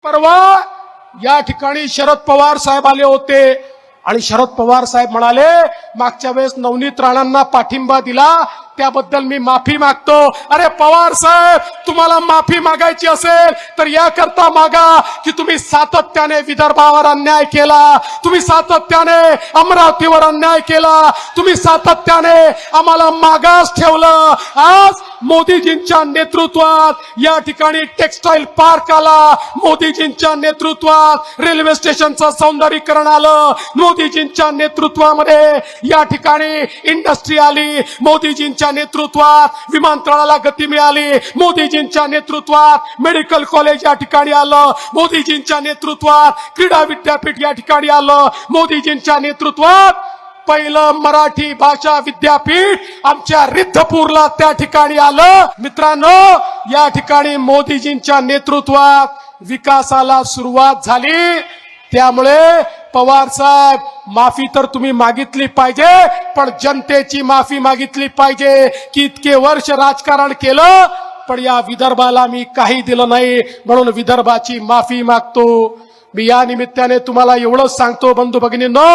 परवा या ठिकाणी शरद पवार साहेब आले होते आणि शरद पवार साहेब म्हणाले मागच्या वेळेस नवनीत राणांना पाठिंबा दिला त्याबद्दल मी माफी मागतो। अरे पवार साहेब, तुम्हाला माफी मागायची असेल तर याकरता मागा की तुम्ही सातत्याने विदर्भावर अन्याय केला, तुम्ही सातत्याने अमरावतीवर अन्याय केला, तुम्ही सातत्याने आम्हाला मागास ठेवलं। आज मोदीजींच्या नेतृत्वात या ठिकाणी टेक्सटाईल पार्क आला, मोदीजींच्या नेतृत्वात रेल्वे स्टेशनचं सौंदर्यीकरण आलं, मोदीजींच्या नेतृत्वामध्ये या ठिकाणी इंडस्ट्री आली, मोदीजींच्या नेतृत्वात विमानतळाला गती मिळाली, मोदीजींच्या नेतृत्वात मेडिकल कॉलेज या ठिकाणी आलं, मोदीजींच्या नेतृत्वात क्रीडा विद्यापीठ या ठिकाणी आलं, मोदीजींच्या नेतृत्वात पहिलं मराठी भाषा विद्यापीठ आमच्या रिद्धपूरला त्या ठिकाणी आलं। मित्रांनो, या ठिकाणी मोदीजींच्या नेतृत्वात विकासाला सुरुवात झाली। त्यामुळे पवार साहेब, माफी तर तुम्ही मागितली पाहिजे, पण जनतेची माफी मागितली पाहिजे की इतके वर्ष राजकारण केलं पण या विदर्भाला मी काही दिलं नाही, म्हणून विदर्भाची माफी मागतो। मी या निमित्ताने तुम्हाला एवढंच सांगतो बंधू भगिनींनो,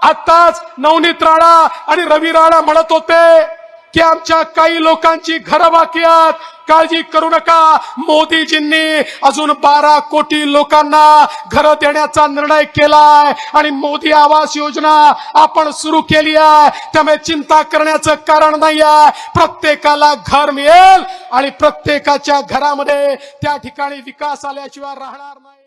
आताच नवनीत राणा आणि रवी राणा म्हणत होते की आमच्या काही लोकांची घरं बाकी आहेत, काळजी करू नका, मोदीजींनी अजून 12 कोटी लोकांना घरं देण्याचा निर्णय केलाय आणि मोदी आवास योजना आपण सुरू केली आहे, त्यामुळे चिंता करण्याचं कारण नाही आहे। प्रत्येकाला घर मिळेल आणि प्रत्येकाच्या घरामध्ये त्या ठिकाणी विकास आल्याशिवाय राहणार नाही।